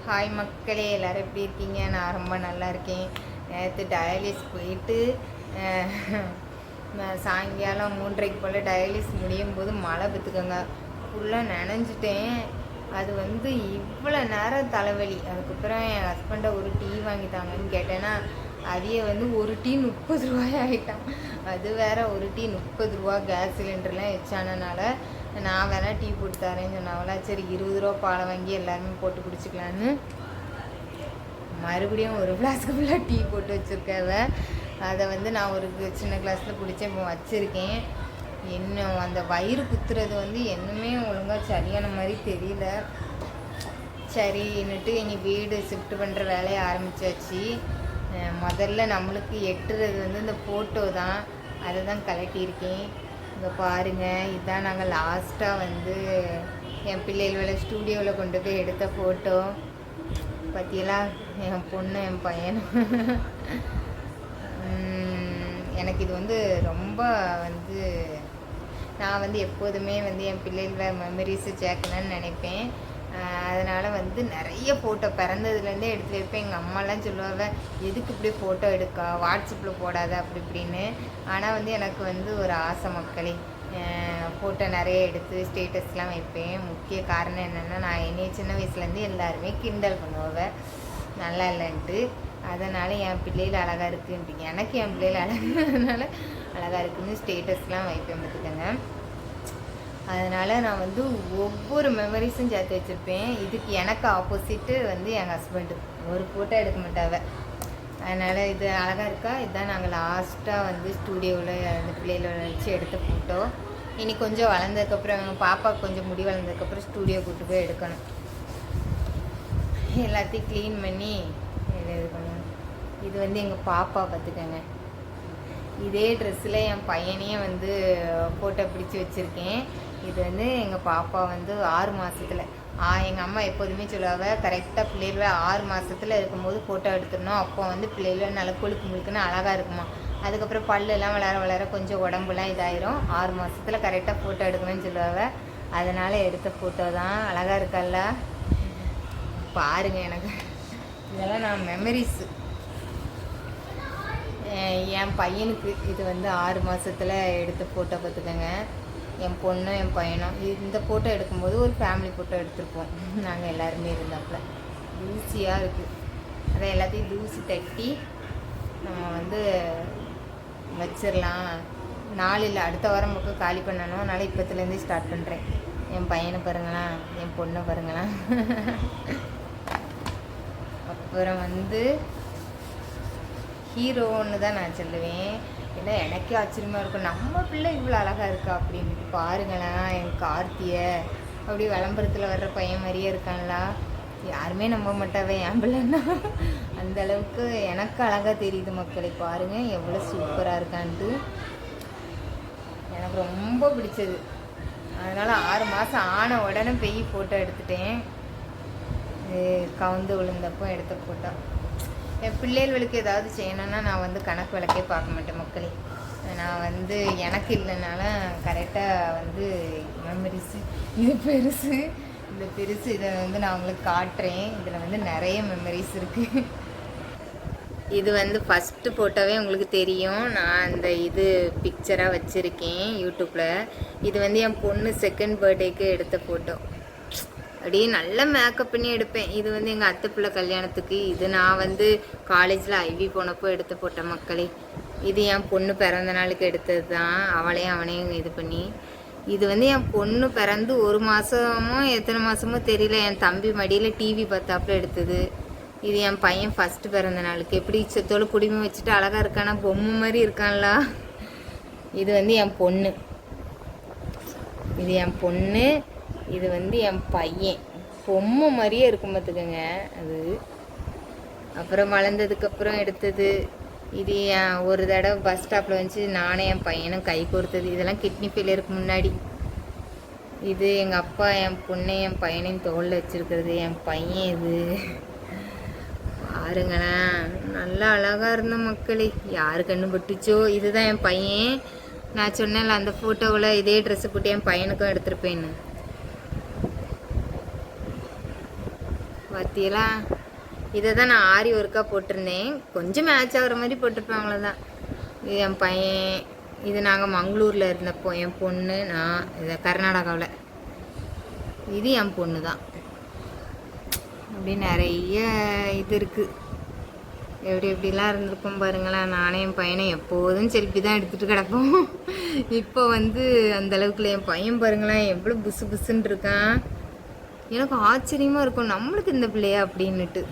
Hi மக்களே, எல்லோரும் எப்படி இருக்கீங்க? நான் ரொம்ப நல்லா இருக்கேன். நேற்று டயாலிஸ் போயிட்டு சாயங்காலம் 3:30 போல் டயாலிஸ் முடியும் போது மழை பெற்றுக்கோங்க, ஃபுல்லாக நனைஞ்சிட்டேன். அது இவ்வளோ நேரம் தலைவலி. அதுக்கப்புறம் என் ஹஸ்பண்டை ஒரு டீ வாங்கிட்டாங்கன்னு கேட்டேன்னா அதையே ஒரு டீ 30 ரூபாய் ஆகிட்டான். அது வேற, ஒரு டீ 30 ரூபா. கேஸ் சிலிண்டர்லாம் வச்சானனால நான் வேணா டீ போட்டு தரேன்னு சொன்னாங்களா, சரி 20 ரூபா பாலை வாங்கி எல்லாருமே போட்டு குடிச்சிக்கலான்னு மறுபடியும் ஒரு ஃப்ளாஸ்க்கு ஃபுல்லாக டீ போட்டு வச்சுருக்காவ. அதை நான் ஒரு சின்ன கிளாஸில் குடித்தேன், இப்போ வச்சுருக்கேன். இன்னும் அந்த வயிறு குத்துறது இன்னுமே ஒழுங்காக சரியான மாதிரி தெரியல. சரின்னுட்டு இனி வீடு ஷிஃப்ட் பண்ணுற வேலையை ஆரம்பித்தாச்சு. முதல்ல நம்மளுக்கு எட்டுறது இந்த ஃபோட்டோ தான், அதை தான் கலட்டியிருக்கேன். இங்கே பாருங்கள், இதுதான் நாங்கள் லாஸ்ட்டாக என் பிள்ளைகளோட ஸ்டூடியோவில் கொண்டு போய் எடுத்த ஃபோட்டோ. பற்றியெல்லாம் என் பொண்ணு என் பையனும். எனக்கு இது ரொம்ப நான் எப்போதுமே என் பிள்ளைகள மெமரிஸை சேர்க்கணும்னு நினைப்பேன். அதனால் நிறைய ஃபோட்டோ பிறந்ததுலேருந்தே எடுத்து வைப்பேன். எங்கள் அம்மாலாம் சொல்லுவாங்க, எதுக்கு இப்படி ஃபோட்டோ எடுக்கா, வாட்ஸ்அப்பில் போடாத அப்படி இப்படின்னு. ஆனால் எனக்கு ஒரு ஆசை மக்களே, ஃபோட்டோ நிறைய எடுத்து ஸ்டேட்டஸ்லாம் வைப்பேன். முக்கிய காரணம் என்னென்னா, நான் என்னைய சின்ன வயசுலேருந்து எல்லாருமே கிண்டல் பண்ணுவாங்க நல்லா இல்லைன்ட்டு. அதனால் என் பிள்ளைகள் அழகாக இருக்குன்ட்டு, எனக்கு என் பிள்ளைகள் அழகாக இருக்குதுன்னு ஸ்டேட்டஸ்லாம் வைப்பேன் பார்த்துக்கோங்க. அதனால் நான் ஒவ்வொரு மெமரிஸும் சேர்த்து வச்சுருப்பேன். இதுக்கு எனக்கு ஆப்போசிட்டு என் ஹஸ்பண்டு ஒரு ஃபோட்டோ எடுக்க மாட்டாவ. அதனால் இது அழகாக இருக்கா, இதுதான் நாங்கள் லாஸ்ட்டாக ஸ்டூடியோவில் அந்த பிள்ளைகள வச்சு எடுத்த ஃபோட்டோ. இனி கொஞ்சம் வளர்ந்ததுக்கப்புறம், எங்கள் பாப்பாவுக்கு கொஞ்சம் முடி வளர்ந்ததுக்கப்புறம் ஸ்டூடியோ கூப்பிட்டு போய் எடுக்கணும். எல்லாத்தையும் க்ளீன் பண்ணி இது பண்ணணும். இது எங்கள் பாப்பா பார்த்துக்கங்க. இதே ட்ரெஸ்ஸில் என் பையனையும் ஃபோட்டோ பிடிச்சி வச்சுருக்கேன். இது எங்கள் பாப்பா 6 மாதத்தில். எங்கள் அம்மா எப்போதுமே சொல்லுவாங்க, கரெக்டாக பிள்ளைகள 6 மாதத்தில் இருக்கும்போது ஃபோட்டோ எடுத்துடணும். அப்போ பிள்ளைகள நல்லா கொழுக்கு முழுக்குன்னு அழகாக இருக்குமா. அதுக்கப்புறம் பல்லெல்லாம் வளர வளர கொஞ்சம் உடம்புலாம் இதாயிரும். 6 மாதத்தில் கரெக்டாக ஃபோட்டோ எடுக்கணும்னு சொல்லுவாங்க. அதனால் எடுத்த ஃபோட்டோ தான். அழகாக இருக்கல்ல பாருங்கள். எனக்கு இதெல்லாம் நான் மெமரிஸு. என் பையனுக்கு இது 6 மாதத்தில் எடுத்த ஃபோட்டோ பார்த்துக்கோங்க. என் பொண்ணும் என் பையனும் இந்த ஃபோட்டோ எடுக்கும்போது ஒரு ஃபேமிலி ஃபோட்டோ எடுத்திருப்போம். நாங்கள் எல்லாருமே இருந்தாப்புல. தூசியாக இருக்குது. அதை எல்லாத்தையும் தூசி தட்டி நம்ம வச்சிடலாம். நாளில் அடுத்த வாரம் பக்கம் காலி பண்ணணும். அதனால் இப்போத்துலேருந்தே ஸ்டார்ட் பண்ணுறேன். என் பையனை பாருங்களா, என் பொண்ணை பாருங்களா. அப்புறம் ஹீரோன்னு தான் நான் சொல்லுவேன். ஏன்னா எனக்கே ஆச்சரியமாக இருக்கும், நம்ம பிள்ளை இவ்வளோ அழகாக இருக்கா அப்படின்ட்டு. பாருங்களேன், என் கார்த்தியை அப்படி விளம்பரத்தில் வர்ற பையன் மாதிரியே இருக்காங்களா. யாருமே நம்ப மாட்டாவே என் பிள்ளைன்னா. அந்தளவுக்கு எனக்கு அழகாக தெரியுது மக்களை. பாருங்கள் எவ்வளோ சூப்பராக இருக்கான்ட்டு. எனக்கு ரொம்ப பிடிச்சது. அதனால் 6 மாதம் ஆன உடனே போய் ஃபோட்டோ எடுத்துட்டேன். கவுந்து விழுந்தப்போ எடுத்த ஃபோட்டோ. என் பிள்ளைகளுக்கு ஏதாவது செய்யணுன்னா நான் கணக்கு விளக்கே பார்க்க மாட்டேன் மக்களே. நான் எனக்கு இல்லைனால கரெக்டாக மெமரிஸு இது பெருசு, இந்த பெருசு. இதை நான் உங்களுக்கு காட்டுறேன். இதில் நிறைய மெமரிஸ் இருக்குது. இது ஃபஸ்ட்டு ஃபோட்டோவே உங்களுக்கு தெரியும். நான் அந்த இது பிக்சராக வச்சுருக்கேன் யூடியூப்பில். இது என் பொண்ணு 2nd பர்த்டேக்கு எடுத்த ஃபோட்டோ. அப்படியே நல்லா மேக்கப் பண்ணி எடுப்பேன். இது எங்கள் அத்தை பிள்ளை கல்யாணத்துக்கு. இது நான் காலேஜில் ஐவி போனப்போ எடுத்து போட்டேன் மக்களே. இது என் பொண்ணு பிறந்த நாளுக்கு எடுத்தது தான். அவனையும் இது பண்ணி. இது என் பொண்ணு பிறந்து 1 மாதமோ எத்தனை மாதமோ தெரியல, என் தம்பி மடியில் டிவி பார்த்தாப்புல எடுத்தது. இது என் பையன் ஃபஸ்ட்டு பிறந்த நாளுக்கு. எப்படி செத்தோடு குடிமை வச்சுட்டு அழகாக இருக்கானா, பொம்மை மாதிரி இருக்கான்லா. இது என் பொண்ணு. இது என் பொண்ணு. இது என் பையன். பொம்மை மாதிரியே இருக்கும் பார்த்துக்கோங்க அது. அப்புறம் வளர்ந்ததுக்கப்புறம் எடுத்தது. இது ஒரு தடவை பஸ் ஸ்டாப்பில் நானே என் பையனும் கை கொடுத்தது. இதெல்லாம் கிட்னி ஃபெயிலியருக்கு முன்னாடி. இது எங்கள் அப்பா என் பொண்ணை என் பையனையும் தோளில் வச்சுருக்கிறது. என் பையன் இது பாருங்களேன், நல்லா அழகாக இருந்த மக்களே. யாரு கண்ணு பட்டுச்சோ. இதுதான் என் பையன். நான் சொன்னேன்ல அந்த ஃபோட்டோவில் இதே ட்ரெஸ்ஸு போட்டு என் பையனுக்கும் எடுத்திருப்பேன்னு. பார்த்தீங்களா? இதை தான் நான் ஆரி ஒர்க்காக போட்டிருந்தேன். கொஞ்சம் மேட்ச் ஆகிற மாதிரி போட்டிருப்பேன், அவ்வளோதான். இது என் பையன். இது நாங்கள் மங்களூரில் இருந்தப்போ என் பொண்ணு, நான் இதை கர்நாடகாவில். இது என் பொண்ணு தான். அப்படி நிறைய இது இருக்குது. எப்படி எப்படிலாம் இருந்திருக்கும் பாருங்களேன். நானே என் பையனை எப்போதும் செல்ஃபி தான் எடுத்துகிட்டு கிடப்போம். இப்போ வந்து அந்தளவுக்குள்ள என் பையன் பாருங்களேன் எவ்வளோ புசு புசுன்னு இருக்கான். எனக்கு ஆச்சரியமாக இருக்கும், நம்மளுக்கு இந்த பிள்ளையா அப்படின்னுட்டு.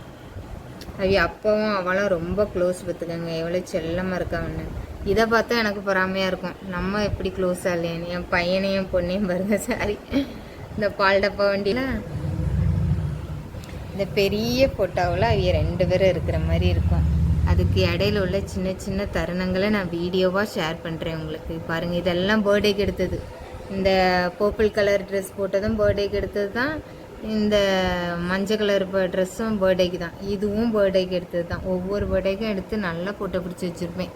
அது அப்பவும் அவளும் ரொம்ப க்ளோஸ் பார்த்துக்கங்க, எவ்வளோ செல்லமாக இருக்கான்னு. இதை பார்த்தா எனக்கு பொறாமையாக இருக்கும், நம்ம எப்படி க்ளோஸாக இல்லையான்னு. என் பையனையும் பொண்ணையும் பாருங்க. சாரி, இந்த பால் டப்பா வண்டியில் இந்த பெரிய ஃபோட்டோவில் அவங்க 2 பேரும் இருக்கிற மாதிரி இருக்கும். அதுக்கு இடையில உள்ள சின்ன சின்ன தருணங்களை நான் வீடியோவாக ஷேர் பண்ணுறேன் உங்களுக்கு. பாருங்கள், இதெல்லாம் பர்த்டேக்கு எடுத்தது. இந்த பர்பிள் கலர் ட்ரெஸ் போட்டதும் பர்த்டேக்கு எடுத்தது தான். இந்த மஞ்சள் கலர் ட்ரெஸ்ஸும் பர்த்டேக்கு தான். இதுவும் பர்த்டேக்கு எடுத்தது தான். ஒவ்வொரு பர்த்டேக்கும் எடுத்து நல்லா ஃபோட்டோ பிடிச்சி வச்சுருப்பேன்.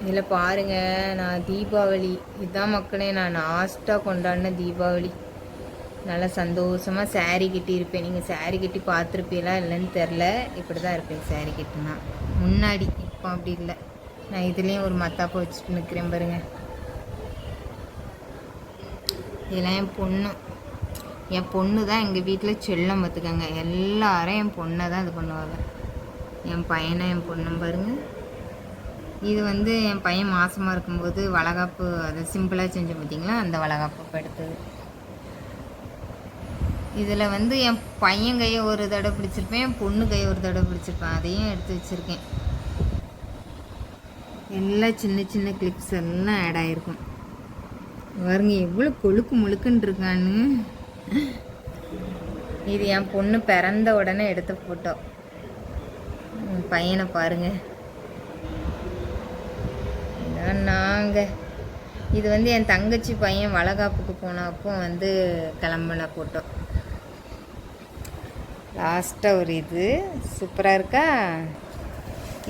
இதில் பாருங்கள், நான் தீபாவளி இதுதான் மக்களே நான் லாஸ்ட்டாக கொண்டாடின தீபாவளி. நல்லா சந்தோஷமாக சாரீ கட்டியிருப்பேன். நீங்கள் சாரீ கட்டி பார்த்துருப்பீங்களா இல்லைன்னு தெரில. இப்படி தான் இருப்பேன் சாரீ கட்டினா முன்னாடி. இப்போ அப்படி இல்லை. நான் இதுலேயும் ஒரு மத்தாப்பை வச்சுட்டு நிற்கிறேன் பாருங்கள். இதெல்லாம் என் பொண்ணு தான் எங்கள் வீட்டில் செல்லம் பார்த்துக்கங்க. எல்லாரும் என் பொண்ணை தான் இது பண்ணுவாங்க. என் பையனை என் பொண்ணும் பாருங்கள். இது வந்து என் பையன் மாதமாக இருக்கும்போது வளகாப்பு, அதை சிம்பிளாக செஞ்சு பார்த்தீங்களா, அந்த வளகாப்பு எடுத்தது. இதில் வந்து என் பையன் கையை ஒரு தடவை பிடிச்சிருப்பேன், என் பொண்ணு கையை ஒரு தடவை பிடிச்சிருப்பேன். அதையும் எடுத்து வச்சுருக்கேன். எல்லாம் சின்ன சின்ன கிளிப்ஸ் எல்லாம் ஆட் ஆகிருக்கும். பாருங்க எவ்வளோ கொழுக்கு முழுக்குன்னு இருக்கான்னு. இது என் பொண்ணு பிறந்த உடனே எடுத்த ஃபோட்டோ. என் பையனை பாருங்க. இதான் நாங்கள். இது வந்து என் தங்கச்சி பையன் வளகாப்புக்கு போனப்போ வந்து கிளம்புன ஃபோட்டோ. லாஸ்ட்டாக ஒரு இது சூப்பராக இருக்கா.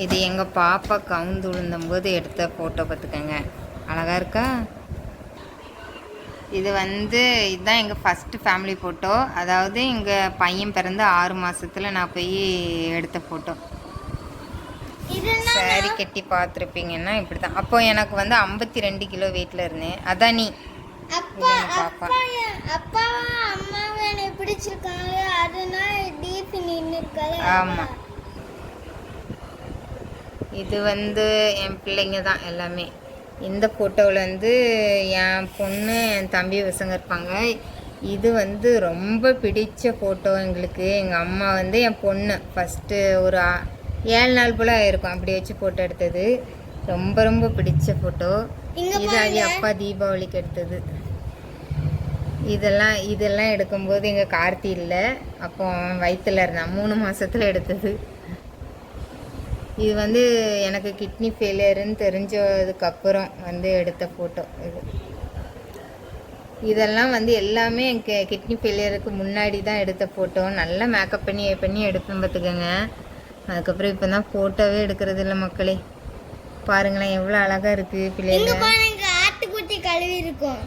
இது எங்கள் பாப்பா கவுந்து விழுந்தம்போது எடுத்த ஃபோட்டோ பார்த்துக்கங்க, அழகாக இருக்கா. இது வந்து இதுதான் எங்கள் ஃபஸ்ட்டு ஃபேமிலி ஃபோட்டோ. அதாவது எங்கள் பையன் பிறந்து 6 மாதத்தில் நான் போய் எடுத்த ஃபோட்டோ. சாரி கட்டி பார்த்துருப்பீங்கன்னா இப்படி தான். அப்போ எனக்கு வந்து 52 கிலோ வெயிட்டில் இருந்தேன். அதான் நீ பாப்பா ஆமாம். இது வந்து என் பிள்ளைங்க தான் எல்லாமே. இந்த ஃபோட்டோவில் வந்து என் பொண்ணு என் தம்பி பசங்க இருப்பாங்க. இது வந்து ரொம்ப பிடிச்ச ஃபோட்டோ எங்களுக்கு. எங்கள் அம்மா வந்து என் பொண்ணு ஃபஸ்ட்டு ஒரு 7 நாள் போல் ஆயிருக்கும் அப்படி வச்சு ஃபோட்டோ எடுத்தது. ரொம்ப ரொம்ப பிடிச்ச ஃபோட்டோ. இது அது அப்பா தீபாவளிக்கு எடுத்தது. இதெல்லாம் எடுக்கும்போது எங்கள் கார்த்தி இல்லை, அப்போ அவன் வயிற்றில் இருந்தான், 3 மாதத்தில் எடுத்தது. இது வந்து எனக்கு கிட்னி ஃபெயிலியருன்னு தெரிஞ்சதுக்கப்புறம் வந்து எடுத்த ஃபோட்டோ இது. இதெல்லாம் வந்து எல்லாமே எனக்கு கிட்னி ஃபெயிலியருக்கு முன்னாடி தான் எடுத்த ஃபோட்டோ. நல்லா மேக்கப் பண்ணி எடுப்பேன் பார்த்துக்கோங்க. அதுக்கப்புறம் இப்போ தான் ஃபோட்டோவே எடுக்கிறது இல்லை மக்களே. பாருங்களேன் எவ்வளோ அழகாக இருக்குது பிள்ளைங்க. ஆட்டுக்குட்டி கழுவி இருக்கும்.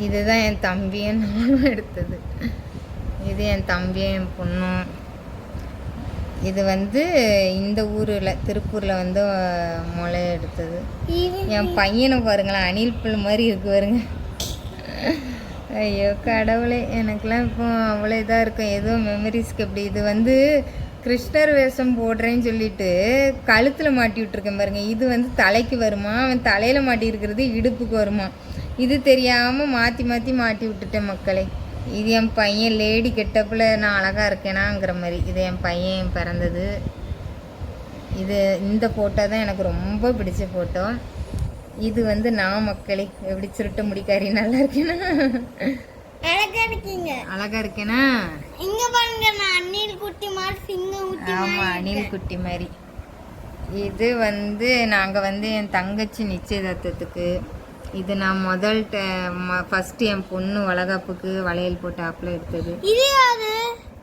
இதுதான் என் தம்பியும் நானும் எடுத்தது. இது என் தம்பியும் என் பொண்ணும். இது வந்து இந்த ஊரில் திருப்பூரில் வந்து முளை எடுத்தது. என் பையனை பாருங்களேன், அணில் புல் மாதிரி இருக்கு பாருங்க. ஐயோ கடவுளே, எனக்குலாம் இப்போ அவ்வளோ இதாக இருக்கும். ஏதோ மெமரிஸ்க்கு எப்படி. இது வந்து கிருஷ்ணர் வேஷம் போடுறேன்னு சொல்லிட்டு கழுத்தில் மாட்டி விட்டுருக்கேன் பாருங்கள். இது வந்து தலைக்கு வருமா, அவன் தலையில் மாட்டி இருக்கிறது இடுப்புக்கு வருமா, இது தெரியாமல் மாற்றி விட்டுட்டேன் மக்களே. இது என் பையன் லேடி கெட்டப்பில் நான் அழகாக இருக்கேனாங்கிற மாதிரி. இது என் பையன் பிறந்தது. இந்த ஃபோட்டோ தான் எனக்கு ரொம்ப பிடிச்ச ஃபோட்டோ. இது வந்து நான் மக்களே எப்படி சுருட்ட முடிக்காரி நல்லா இருக்கேனா, அழகா இருக்கேனா. இங்க பாருங்க நான் அணில் குட்டி மாதிரி சிங்கம் குட்டி. ஆமா அணில் குட்டி மாதிரி. இது வந்து நாங்கள் வந்து என் தங்கச்சி நிச்சயதார்த்தத்துக்கு. இது நான் ஃபஸ்ட்டு என் பொண்ணு வளகாப்புக்கு வளையல் போட்டு ஆப்பில் எடுத்தது. இது யாரு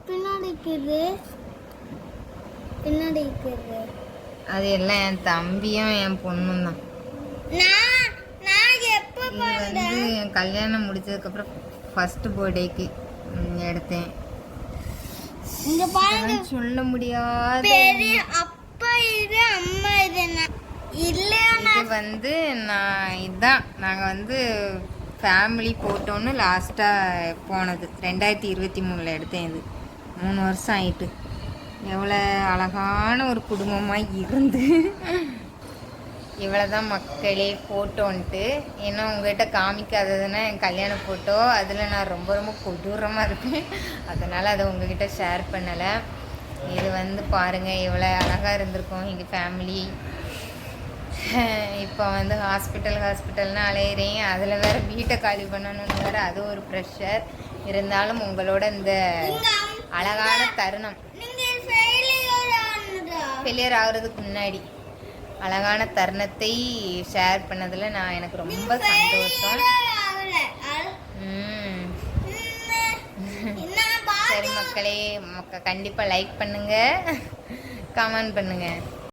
பின்னாடி இருக்குது? அது எல்லாம் என் தம்பியும் என் பொண்ணும் தான். இது வந்து என் கல்யாணம் முடிச்சதுக்கப்புறம் ஃபஸ்ட்டு பர்த்டேக்கு எடுத்தேன். இங்க பாருங்க, சொல்ல முடியாத அப்பா இது அம்மா இது இல்ல. இது வந்து இதுதான் நாங்கள் வந்து ஃபேமிலி போட்டோன்னு லாஸ்ட்டாக போனது 2023 எடுத்தேன். இது 3 வருஷம் ஆயிட்டு. எவ்வளோ அழகான ஒரு குடும்பமாக இருந்து இவ்வளோதான் மக்களே ஃபோட்டோன்ட்டு. ஏன்னா உங்கள்கிட்ட காமிக்காததுன்னா என் கல்யாண ஃபோட்டோ, அதில் நான் ரொம்ப ரொம்ப கொடூரமாக இருப்பேன். அதனால் அதை உங்ககிட்ட ஷேர் பண்ணலை. இது வந்து பாருங்கள் எவ்வளோ அழகாக இருந்திருக்கோம் எங்கள் ஃபேமிலி. இப்போ வந்து ஹாஸ்பிட்டல்னு அலையிறேன். அதில் வேறு வீட்டை காலி பண்ணணும்னு வேறு அது ஒரு ப்ரெஷர். இருந்தாலும் உங்களோட இந்த அழகான தருணம் ஃபெயிலியர் ஆகுறதுக்கு முன்னாடி அழகான தருணத்தை ஷேர் பண்ணதில் எனக்கு ரொம்ப சந்தோஷம். சரி மக்களே, கண்டிப்பாக லைக் பண்ணுங்கள், கமெண்ட் பண்ணுங்கள்.